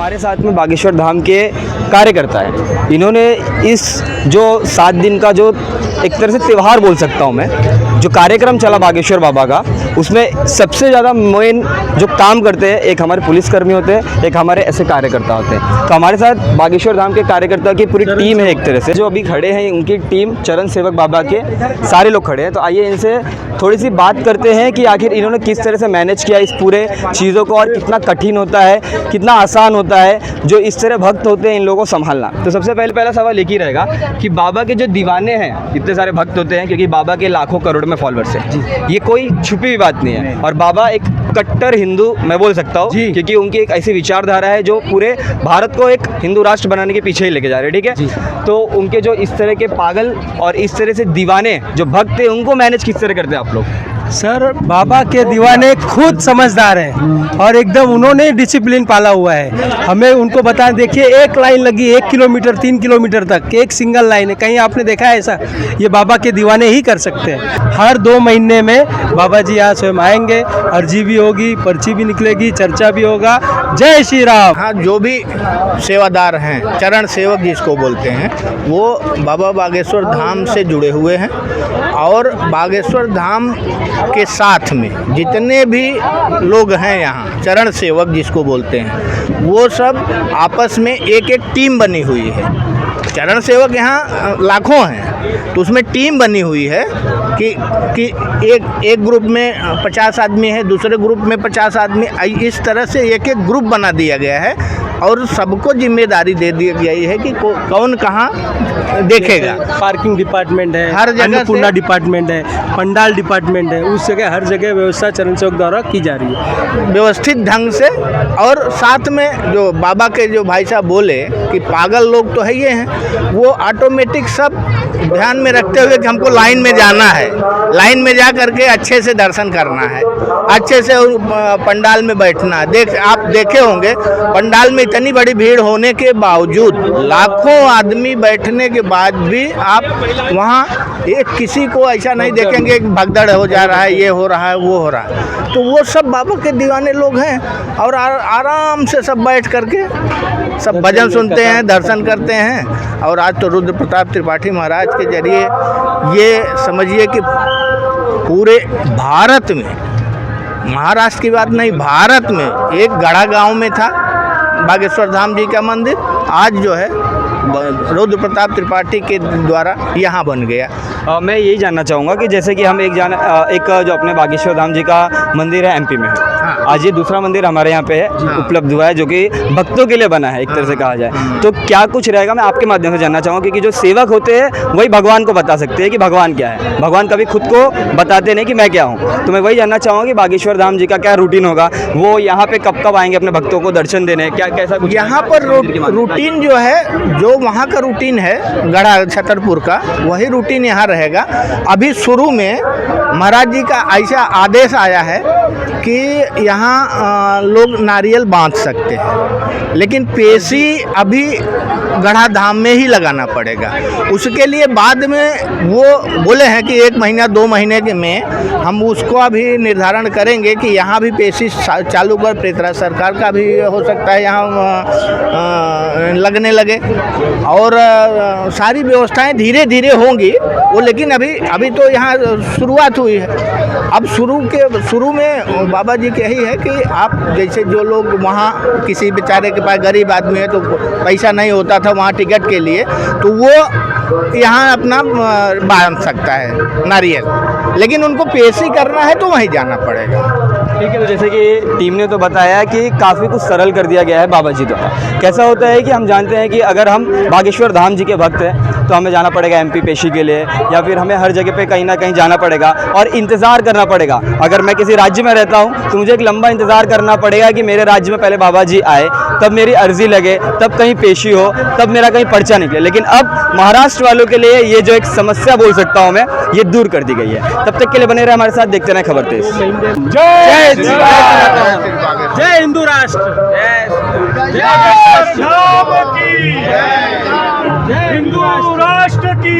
हमारे साथ में बागेश्वर धाम के कार्यकर्ता है। इन्होंने इस जो 7 दिन का जो एक तरह से त्यौहार बोल सकता हूँ मैं, जो कार्यक्रम चला बागेश्वर बाबा का, उसमें सबसे ज़्यादा मेन जो काम करते हैं एक हमारे पुलिसकर्मी होते हैं, एक हमारे ऐसे कार्यकर्ता होते हैं। तो हमारे साथ बागेश्वर धाम के कार्यकर्ता की पूरी टीम है एक तरह से, जो अभी खड़े हैं उनकी टीम चरण सेवक बाबा के सारे लोग खड़े हैं। तो आइए इनसे थोड़ी सी बात करते हैं कि आखिर इन्होंने किस तरह से मैनेज किया इस पूरे चीज़ों को, और कितना कठिन होता है, कितना आसान होता है जो इस तरह भक्त होते हैं इन लोगों को संभालना। तो सबसे पहला सवाल एक ही रहेगा कि बाबा के जो दीवाने हैं, इतने सारे भक्त होते हैं क्योंकि बाबा के लाखों करोड़ में फॉलोअर्स हैं, ये कोई छुपी हुई बात नहीं है। और बाबा एक कट्टर हिंदू मैं बोल सकता हूँ, क्योंकि उनकी एक ऐसी विचारधारा है जो पूरे भारत को एक हिंदू राष्ट्र बनाने के पीछे ही लेके जा रहे हैं, ठीक है। तो उनके जो इस तरह के पागल और इस तरह से दीवाने जो भक्त हैं, उनको मैनेज किस तरह करते हैं आप लोग? सर, बाबा के दीवाने खुद समझदार हैं और एकदम उन्होंने डिसिप्लिन पाला हुआ है। हमें उनको बताएं, देखिए एक लाइन लगी 1 किलोमीटर 3 किलोमीटर तक, एक सिंगल लाइन है। कहीं आपने देखा है ऐसा? ये बाबा के दीवाने ही कर सकते हैं। हर 2 महीने में बाबा जी यहाँ स्वयं आएंगे, अर्जी भी होगी, पर्ची भी निकलेगी, चर्चा भी होगा। जय श्री राम। हाँ, जो भी सेवादार हैं, चरण सेवक जिसको बोलते हैं, वो बाबा बागेश्वर धाम से जुड़े हुए हैं। और बागेश्वर धाम के साथ में जितने भी लोग हैं यहाँ, चरण सेवक जिसको बोलते हैं, वो सब आपस में एक एक टीम बनी हुई है। चरण सेवक यहाँ लाखों हैं, तो उसमें टीम बनी हुई है कि एक ग्रुप में 50 आदमी है, दूसरे ग्रुप में 50 आदमी, इस तरह से एक एक ग्रुप बना दिया गया है और सबको जिम्मेदारी दे दी गई है कि कौन कहाँ देखेगा। पार्किंग डिपार्टमेंट है, हर जगह अन्नपूर्णा डिपार्टमेंट है, पंडाल डिपार्टमेंट है, उस जगह हर जगह व्यवस्था चरण सेवक द्वारा की जा रही है व्यवस्थित ढंग से। और साथ में जो बाबा के जो भाई साहब बोले कि पागल लोग तो है ये हैं, वो ऑटोमेटिक सब ध्यान में रखते हुए कि हमको लाइन में जाना है, लाइन में जा करके अच्छे से दर्शन करना है, अच्छे से पंडाल में बैठना। आप देखे होंगे पंडाल में इतनी बड़ी भीड़ होने के बावजूद, लाखों आदमी बैठने के बाद भी आप वहाँ एक किसी को ऐसा नहीं देखेंगे कि भगदड़ हो जा रहा है, ये हो रहा है, वो हो रहा है। तो वो सब बाबा के दीवाने लोग हैं और आराम से सब बैठ करके सब भजन सुनते हैं, दर्शन करते हैं। और आज तो रुद्र प्रताप त्रिपाठी महाराज के जरिए ये समझिए कि पूरे भारत में, महाराष्ट्र की बात नहीं, भारत में एक गढ़ा गांव में था बागेश्वर धाम जी का मंदिर, आज जो है रुद्र प्रताप त्रिपाठी के द्वारा यहाँ बन गया। मैं यही जानना चाहूँगा कि जैसे कि हम एक जो अपने बागेश्वर धाम जी का मंदिर है एमपी में है, हाँ। आज ये दूसरा मंदिर हमारे यहाँ पे है, हाँ। उपलब्ध हुआ है, जो कि भक्तों के लिए बना है एक तरह से कहा जाए। तो क्या कुछ रहेगा, मैं आपके माध्यम से जानना चाहूँगा, क्योंकि जो सेवक होते हैं वही भगवान को बता सकते हैं कि भगवान क्या है। भगवान कभी खुद को बताते नहीं कि मैं क्या हूँ। तो मैं वही जानना चाहूँगा कि बागेश्वर धाम जी का क्या रूटीन होगा, वो यहाँ पे कब आएंगे अपने भक्तों को दर्शन देने, क्या कैसा कुछ यहाँ पर रूटीन जो है, जो वहाँ का रूटीन है गढ़ा छतरपुर का, वही रूटीन यहाँ रहेगा। अभी शुरू में महाराज जी का ऐसा आदेश आया है कि यहाँ लोग नारियल बांध सकते हैं, लेकिन पेशी अभी गढ़ा धाम में ही लगाना पड़ेगा। उसके लिए बाद में वो बोले हैं कि 1 महीना 2 महीने में हम उसको अभी निर्धारण करेंगे कि यहाँ भी पेशी चालू कर, प्रेतरा सरकार का भी हो सकता है यहाँ लगने लगे। और सारी व्यवस्थाएं धीरे धीरे होंगी वो, लेकिन अभी तो यहाँ शुरुआत हुई है। अब शुरू में बाबा जी के यही है कि आप जैसे जो लोग वहाँ किसी बेचारे के पास गरीब आदमी है तो पैसा नहीं होता था वहाँ टिकट के लिए, तो वो यहाँ अपना बांध सकता है नारियल, लेकिन उनको पेशी करना है तो वहीं जाना पड़ेगा। ठीक है। तो जैसे कि टीम ने तो बताया कि काफ़ी कुछ सरल कर दिया गया है बाबा जी द्वारा। कैसा होता है कि हम जानते हैं कि अगर हम बागेश्वर धाम जी के भक्त हैं तो हमें जाना पड़ेगा एमपी पेशी के लिए, या फिर हमें हर जगह पे कहीं ना कहीं जाना पड़ेगा और इंतज़ार करना पड़ेगा। अगर मैं किसी राज्य में रहता हूँ तो मुझे एक लंबा इंतज़ार करना पड़ेगा कि मेरे राज्य में पहले बाबा जी आए, तब मेरी अर्जी लगे, तब कहीं पेशी हो, तब मेरा कहीं पर्चा निकले। लेकिन अब महाराष्ट्र वालों के लिए ये जो एक समस्या बोल सकता हूँ मैं, ये दूर कर दी गई है। तब तक के लिए बने रहे हमारे साथ, देखते रहें खबर तेज। जय हिंदू राष्ट्र, हिंदू राष्ट्र की